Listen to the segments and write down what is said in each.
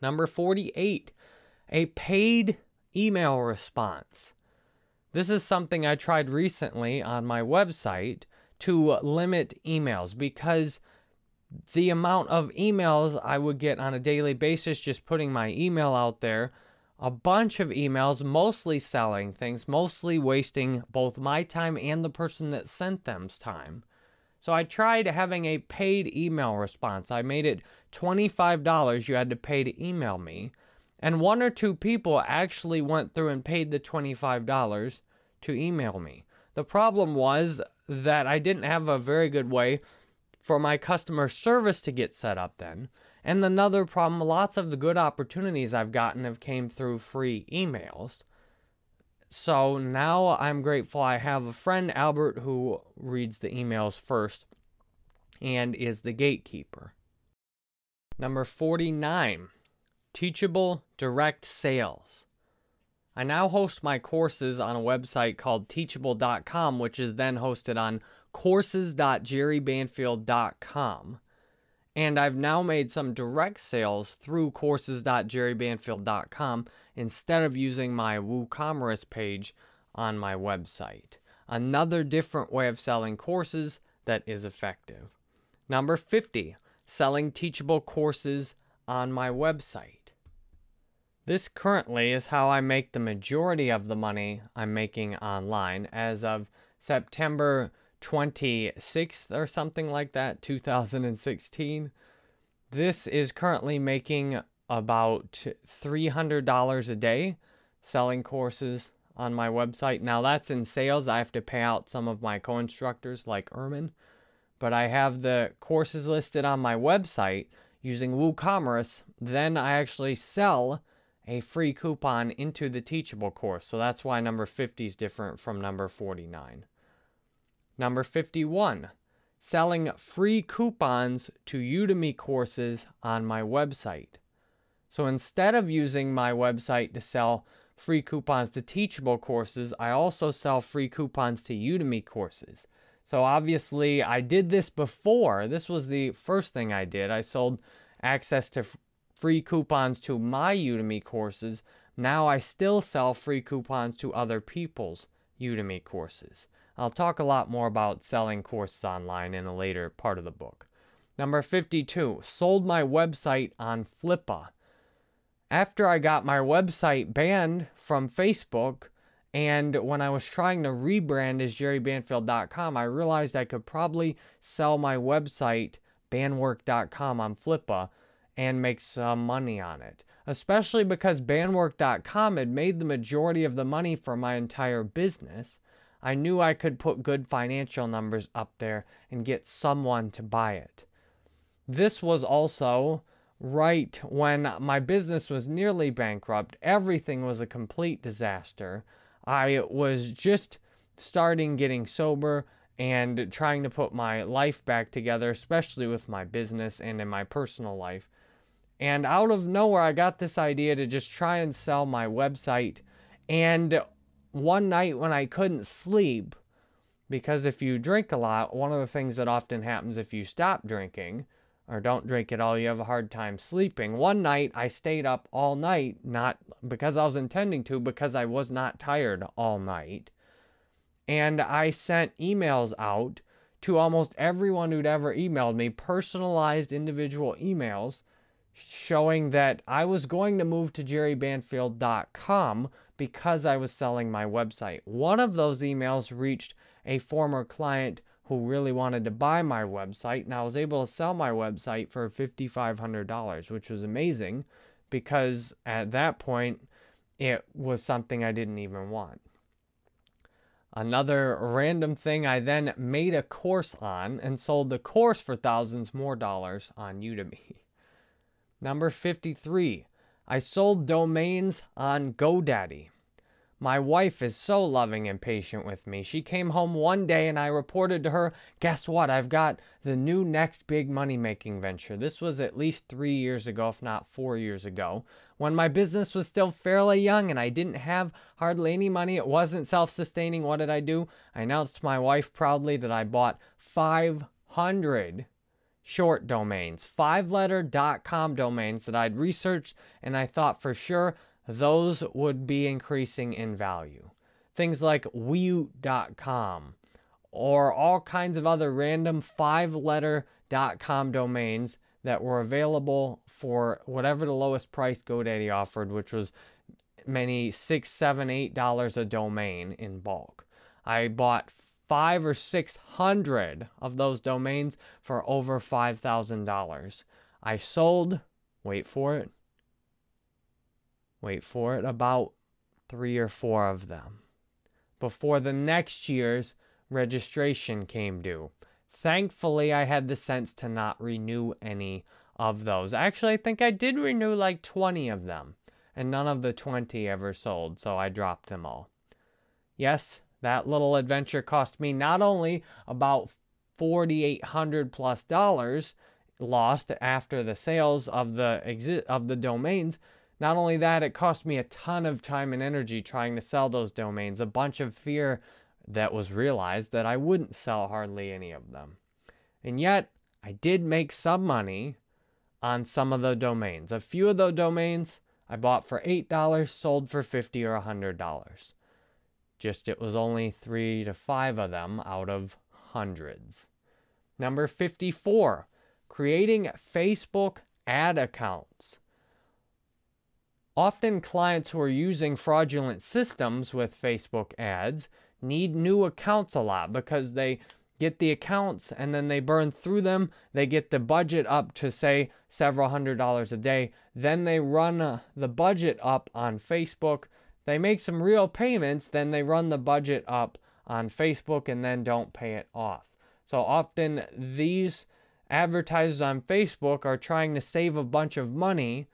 Number 48, a paid email response. This is something I tried recently on my website to limit emails, because the amount of emails I would get on a daily basis just putting my email out there, a bunch of emails, mostly selling things, mostly wasting both my time and the person that sent them's time. So I tried having a paid email response. I made it $25 you had to pay to email me. And 1 or 2 people actually went through and paid the $25 to email me. The problem was that I didn't have a very good way for my customer service to get set up then. And another problem, lots of the good opportunities I've gotten have came through free emails. So now I'm grateful I have a friend, Albert, who reads the emails first and is the gatekeeper. Number 49, teachable direct sales. I now host my courses on a website called teachable.com, which is then hosted on courses.jerrybanfield.com. And I've now made some direct sales through courses.jerrybanfield.com instead of using my WooCommerce page on my website. Another different way of selling courses that is effective. Number 50, selling teachable courses on my website. This currently is how I make the majority of the money I'm making online as of September 26th or something like that, 2016. This is currently making about $300 a day selling courses on my website. Now that's in sales. I have to pay out some of my co-instructors like Ermin, but I have the courses listed on my website using WooCommerce. Then I actually sell a free coupon into the teachable course. So that's why number 50 is different from number 49. Number 51, selling free coupons to Udemy courses on my website. So instead of using my website to sell free coupons to teachable courses, I also sell free coupons to Udemy courses. So obviously I did this before. This was the first thing I did. I sold access to free coupons to my Udemy courses. Now I still sell free coupons to other people's Udemy courses. I'll talk a lot more about selling courses online in a later part of the book. Number 52, sold my website on Flippa. After I got my website banned from Facebook, and when I was trying to rebrand as jerrybanfield.com, I realized I could probably sell my website, bandwork.com, on Flippa and make some money on it. Especially because bandwork.com had made the majority of the money for my entire business. I knew I could put good financial numbers up there and get someone to buy it. This was also right when my business was nearly bankrupt. Everything was a complete disaster. I was just starting getting sober and trying to put my life back together, especially with my business and in my personal life. And out of nowhere, I got this idea to just try and sell my website. And one night when I couldn't sleep, because if you drink a lot, one of the things that often happens if you stop drinking or don't drink at all, you have a hard time sleeping. One night I stayed up all night, not because I was intending to, because I was not tired all night. And I sent emails out to almost everyone who'd ever emailed me, personalized individual emails showing that I was going to move to jerrybanfield.com because I was selling my website. One of those emails reached a former client who really wanted to buy my website, and I was able to sell my website for $5,500, which was amazing because at that point it was something I didn't even want. Another random thing, I then made a course on and sold the course for thousands more dollars on Udemy. Number 53, I sold domains on GoDaddy. My wife is so loving and patient with me. She came home one day and I reported to her, guess what? I've got the new next big money-making venture. This was at least 3 years ago, if not 4 years ago, when my business was still fairly young and I didn't have hardly any money. It wasn't self-sustaining. What did I do? I announced to my wife proudly that I bought 500 short domains, 5-letter .com domains that I'd researched and I thought for sure those would be increasing in value. Things like Wii.com or all kinds of other random 5-letter .com domains that were available for whatever the lowest price GoDaddy offered, which was many $6, $7, $8 a domain in bulk. I bought 500 or 600 of those domains for over $5,000. I sold, wait for it, about 3 or 4 of them before the next year's registration came due. Thankfully, I had the sense to not renew any of those. Actually, I think I did renew like 20 of them, and none of the 20 ever sold, so I dropped them all. Yes, that little adventure cost me not only about $4,800 plus lost after the sales of the domains. Not only that, it cost me a ton of time and energy trying to sell those domains, a bunch of fear that was realized that I wouldn't sell hardly any of them. And yet, I did make some money on some of the domains. A few of those domains I bought for $8, sold for $50 or $100. Just it was only 3 to 5 of them out of hundreds. Number 54, creating Facebook ad accounts. Often clients who are using fraudulent systems with Facebook ads need new accounts a lot because they get the accounts and then they burn through them. They get the budget up to, say, several $100s a day. Then they run the budget up on Facebook. They make some real payments, then they run the budget up on Facebook and then don't pay it off. So often these advertisers on Facebook are trying to save a bunch of money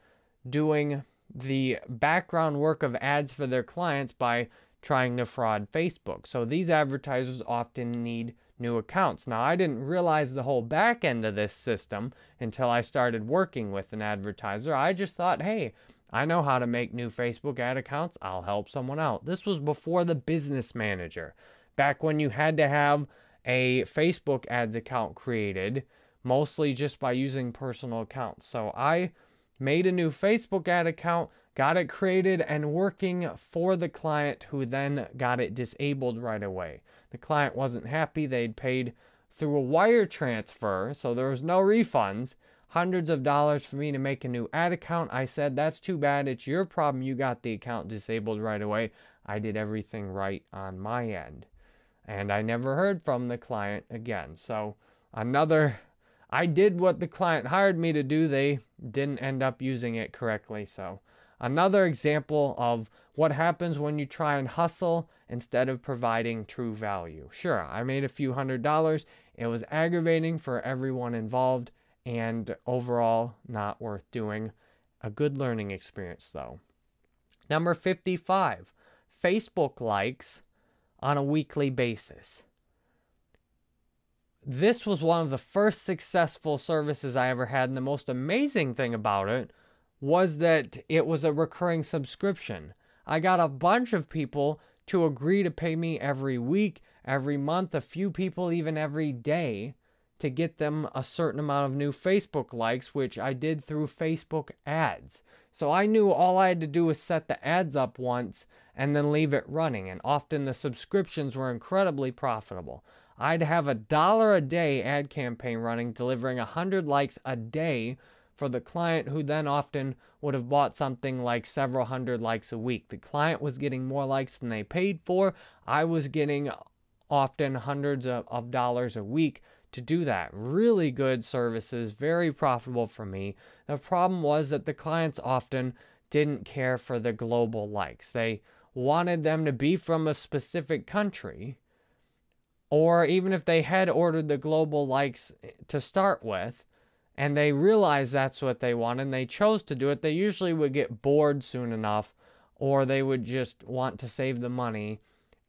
doing the background work of ads for their clients by trying to fraud Facebook. So these advertisers often need new accounts. Now, I didn't realize the whole back end of this system until I started working with an advertiser. I just thought, hey, I know how to make new Facebook ad accounts. I'll help someone out. This was before the Business Manager, back when you had to have a Facebook ads account created, mostly just by using personal accounts. So I made a new Facebook ad account, got it created and working for the client, who then got it disabled right away. The client wasn't happy. They'd paid through a wire transfer, so there was no refunds. Hundreds of dollars for me to make a new ad account. I said, that's too bad. It's your problem. You got the account disabled right away. I did everything right on my end. And I never heard from the client again. So I did what the client hired me to do. They didn't end up using it correctly. So another example of what happens when you try and hustle instead of providing true value. Sure, I made a few $100s. It was aggravating for everyone involved, and overall not worth doing. A good learning experience though. Number 55, Facebook likes on a weekly basis. This was one of the first successful services I ever had, and the most amazing thing about it was that it was a recurring subscription. I got a bunch of people to agree to pay me every week, every month, a few people even every day, to get them a certain amount of new Facebook likes, which I did through Facebook ads. So I knew all I had to do was set the ads up once and then leave it running. And often the subscriptions were incredibly profitable. I'd have $1 a day ad campaign running, delivering 100 likes a day for the client, who then often would have bought something like several hundred likes a week. The client was getting more likes than they paid for. I was getting often hundreds of dollars a week to do that. Really good services, very profitable for me. The problem was that the clients often didn't care for the global likes. They wanted them to be from a specific country, or even if they had ordered the global likes to start with, and they realized that's what they wanted, and they chose to do it, they usually would get bored soon enough, or they would just want to save the money,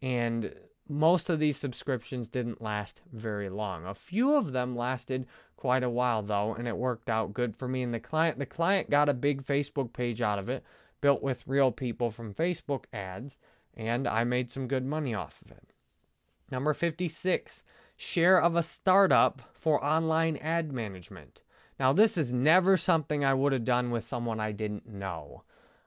and most of these subscriptions didn't last very long. A few of them lasted quite a while though, and it worked out good for me and the client got a big Facebook page out of it, built with real people from Facebook ads, and I made some good money off of it. Number 56, share of a startup for online ad management. Now, this is never something I would have done with someone I didn't know.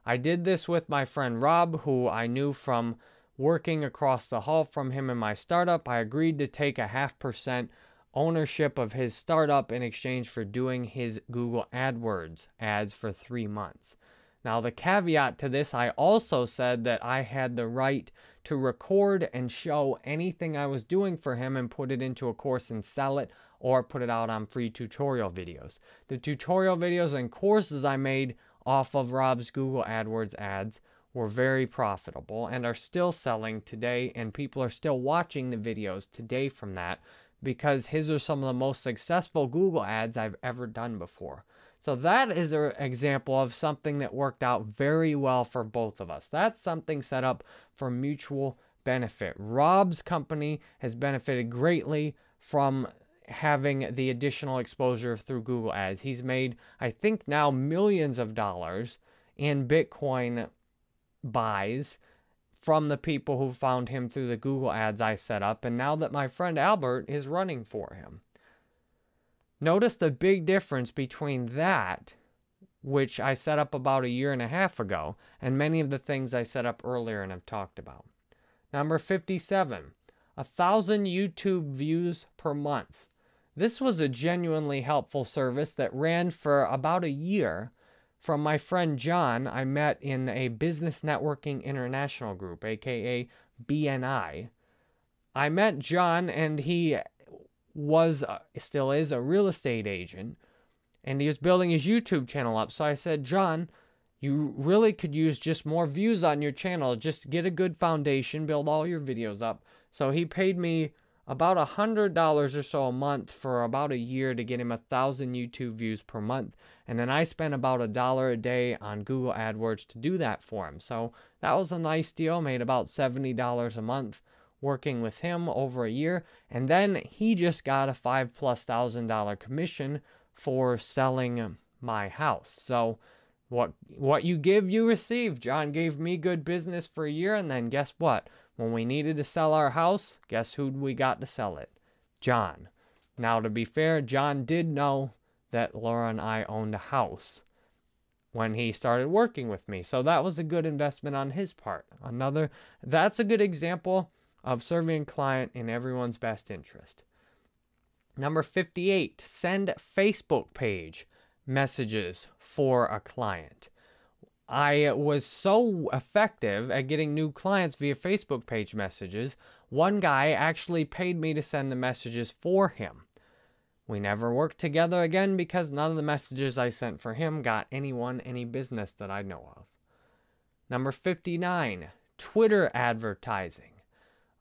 I did this with my friend Rob, who I knew from working across the hall from him in my startup. I agreed to take a 0.5% ownership of his startup in exchange for doing his Google AdWords ads for 3 months. Now, the caveat to this, I also said that I had the right to record and show anything I was doing for him and put it into a course and sell it, or put it out on free tutorial videos. The tutorial videos and courses I made off of Rob's Google AdWords ads were very profitable and are still selling today, and people are still watching the videos today from that because his are some of the most successful Google ads I've ever done before. So that is an example of something that worked out very well for both of us. That's something set up for mutual benefit. Rob's company has benefited greatly from having the additional exposure through Google ads. He's made, I think now, millions of dollars in Bitcoin buys from the people who found him through the Google ads I set up, and now that my friend Albert is running for him. Notice the big difference between that, which I set up about 1.5 years ago, and many of the things I set up earlier and have talked about. Number 57, 1,000 YouTube views per month. This was a genuinely helpful service that ran for about 1 year from my friend John I met in a Business Networking International group, aka BNI. I met John, and he still is a real estate agent, and he was building his YouTube channel up. So I said, John, you really could use just more views on your channel. Just get a good foundation, build all your videos up. So he paid me about $100 or so a month for about 1 year to get him 1,000 YouTube views per month. And then I spent about $1 a day on Google AdWords to do that for him. So that was a nice deal. Made about $70 a month working with him over 1 year. And then he just got a $5,000+ commission for selling my house. So what you give, you receive. John gave me good business for 1 year, and then guess what? When we needed to sell our house, guess who we got to sell it? John. Now, to be fair, John did know that Laura and I owned a house when he started working with me. So that was a good investment on his part. That's a good example of serving a client in everyone's best interest. Number 58, send Facebook page messages for a client. I was so effective at getting new clients via Facebook page messages, one guy actually paid me to send the messages for him. We never worked together again because none of the messages I sent for him got anyone any business that I know of. Number 59, Twitter advertising.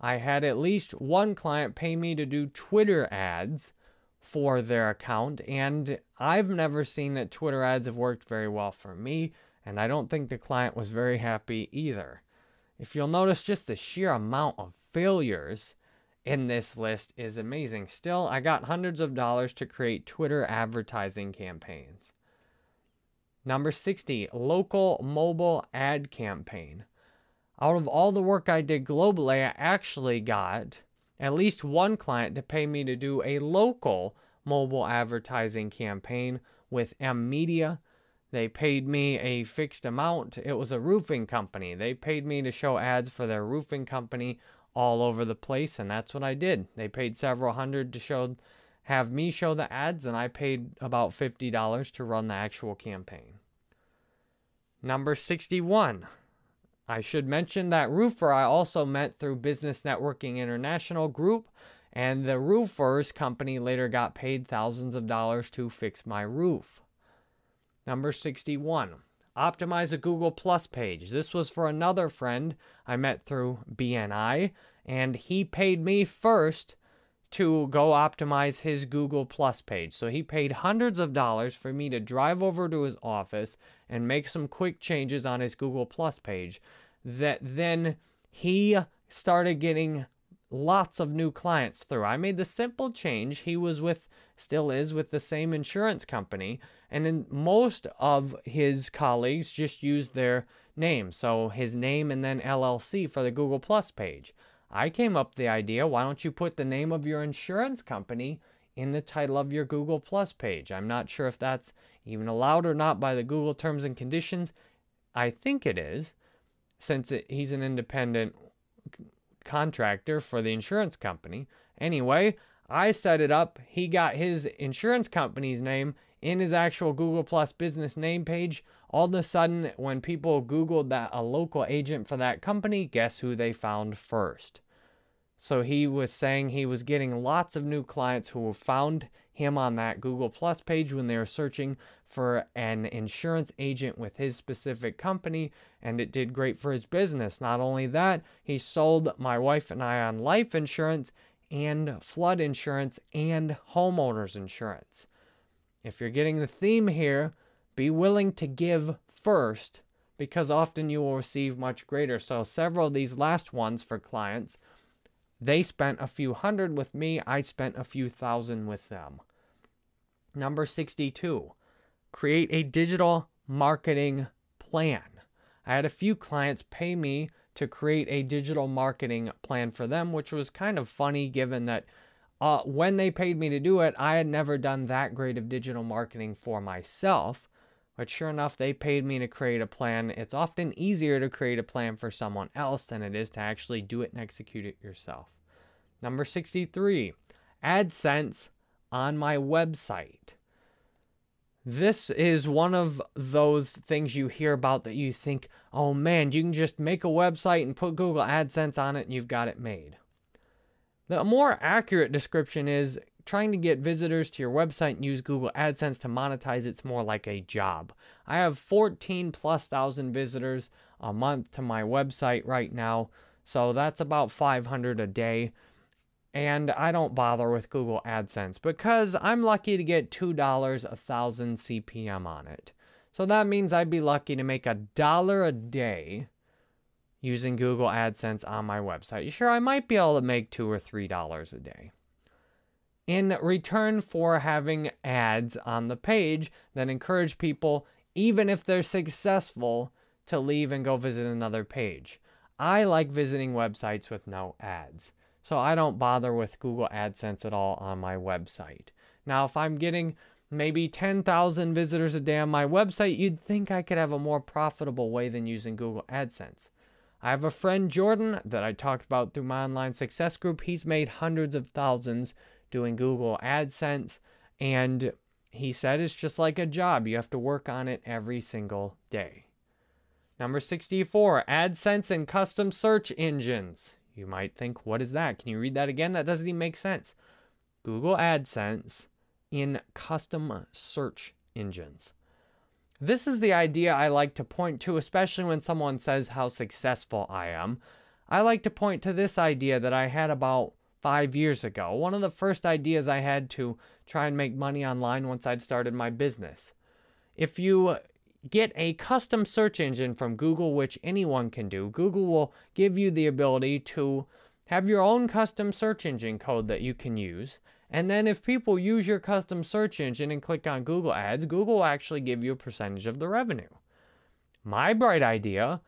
I had at least one client pay me to do Twitter ads for their account, and I've never seen that Twitter ads have worked very well for me, and I don't think the client was very happy either. If you'll notice, just the sheer amount of failures in this list is amazing. Still, I got hundreds of dollars to create Twitter advertising campaigns. Number 60, local mobile ad campaign. Out of all the work I did globally, I actually got at least one client to pay me to do a local mobile advertising campaign with M Media. They paid me a fixed amount. It was a roofing company. They paid me to show ads for their roofing company all over the place, and that's what I did. They paid several hundred to have me show the ads, and I paid about $50 to run the actual campaign. Number 61. I should mention that roofer I also met through Business Networking International group, and the roofer's company later got paid thousands of dollars to fix my roof. Number 61, optimize a Google Plus page. This was for another friend I met through BNI, and he paid me first to go optimize his Google Plus page. So he paid hundreds of dollars for me to drive over to his office and make some quick changes on his Google Plus page. That then he started getting lots of new clients through. I made the simple change. He was still is with the same insurance company, and then most of his colleagues just used their name. So his name and then LLC for the Google Plus page. I came up with the idea, why don't you put the name of your insurance company in the title of your Google Plus page? I'm not sure if that's even allowed or not by the Google terms and conditions. I think it is, since he's an independent contractor for the insurance company. Anyway, I set it up. He got his insurance company's name in his actual Google Plus business name page. All of a sudden, when people Googled that a local agent for that company, guess who they found first? So he was saying he was getting lots of new clients who found him on that Google Plus page when they were searching for an insurance agent with his specific company, and it did great for his business. Not only that, he sold my wife and I on life insurance and flood insurance and homeowners insurance. If you're getting the theme here, be willing to give first, because often you will receive much greater. So several of these last ones for clients, they spent a few hundred with me. I spent a few thousand with them. Number 62, create a digital marketing plan. I had a few clients pay me to create a digital marketing plan for them, which was kind of funny given that when they paid me to do it, I had never done that great of digital marketing for myself. But sure enough, they paid me to create a plan. It's often easier to create a plan for someone else than it is to actually do it and execute it yourself. Number 63, AdSense on my website. This is one of those things you hear about that you think, oh man, you can just make a website and put Google AdSense on it and you've got it made. The more accurate description is trying to get visitors to your website and use Google AdSense to monetize. It's more like a job. I have 14,000+ visitors a month to my website right now, so that's about 500 a day. And I don't bother with Google AdSense because I'm lucky to get $2 1,000 CPM on it. So that means I'd be lucky to make $1 a day using Google AdSense on my website. Sure, I might be able to make $2 or $3 a day in return for having ads on the page that encourage people, even if they're successful, to leave and go visit another page. I like visiting websites with no ads, so I don't bother with Google AdSense at all on my website. Now, if I'm getting maybe 10,000 visitors a day on my website, you'd think I could have a more profitable way than using Google AdSense. I have a friend, Jordan, that I talked about through my online success group. He's made hundreds of thousands doing Google AdSense, and he said it's just like a job. You have to work on it every single day. Number 64, AdSense and custom search engines. You might think, what is that? Can you read that again? That doesn't even make sense. Google AdSense in custom search engines. This is the idea I like to point to, especially when someone says how successful I am. I like to point to this idea that I had about 5 years ago. One of the first ideas I had to try and make money online once I'd started my business. If you get a custom search engine from Google, which anyone can do, Google will give you the ability to have your own custom search engine code that you can use. And then if people use your custom search engine and click on Google Ads, Google will actually give you a percentage of the revenue. My bright idea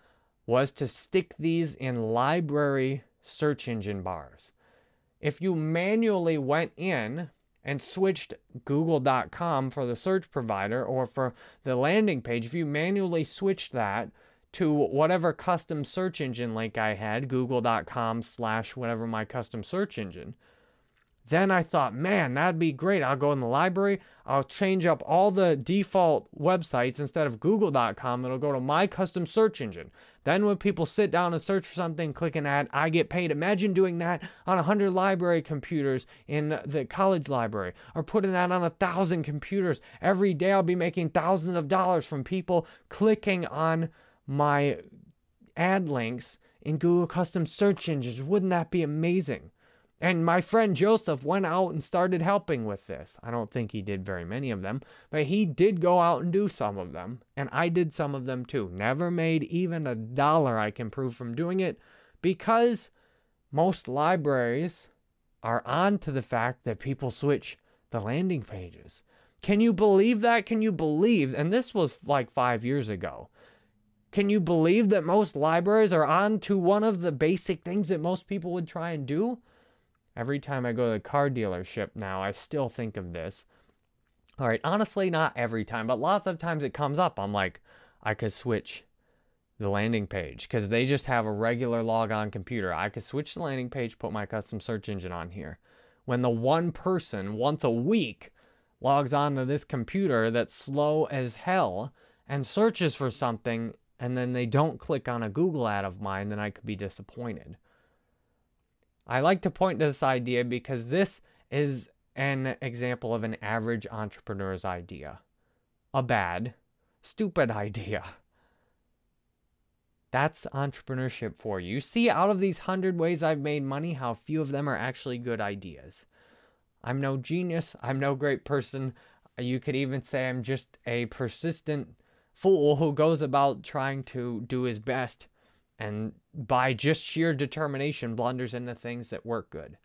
was to stick these in library search engine bars. If you manually went in and switched google.com for the search provider or for the landing page, if you manually switched that to whatever custom search engine link I had, google.com/whatever my custom search engine, then I thought, man, that'd be great. I'll go in the library. I'll change up all the default websites. Instead of google.com, it'll go to my custom search engine. Then when people sit down and search for something, click an ad, I get paid. Imagine doing that on 100 library computers in the college library, or putting that on 1,000 computers. Every day I'll be making thousands of dollars from people clicking on my ad links in Google custom search engines. Wouldn't that be amazing? And my friend Joseph went out and started helping with this. I don't think he did very many of them, but he did go out and do some of them. And I did some of them too. Never made even $1, I can prove, from doing it, because most libraries are on to the fact that people switch the landing pages. Can you believe that? Can you believe? And this was like 5 years ago. Can you believe that most libraries are on to one of the basic things that most people would try and do? Every time I go to the car dealership now, I still think of this. All right, honestly, not every time, but lots of times it comes up. I'm like, I could switch the landing page because they just have a regular logon computer. I could switch the landing page, put my custom search engine on here. When the one person once a week logs onto this computer that's slow as hell and searches for something, and then they don't click on a Google ad of mine, then I could be disappointed. I like to point to this idea because this is an example of an average entrepreneur's idea. A bad, stupid idea. That's entrepreneurship for you. You see, out of these 100 ways I've made money, how few of them are actually good ideas. I'm no genius. I'm no great person. You could even say I'm just a persistent fool who goes about trying to do his best and by just sheer determination blunders into things that work good.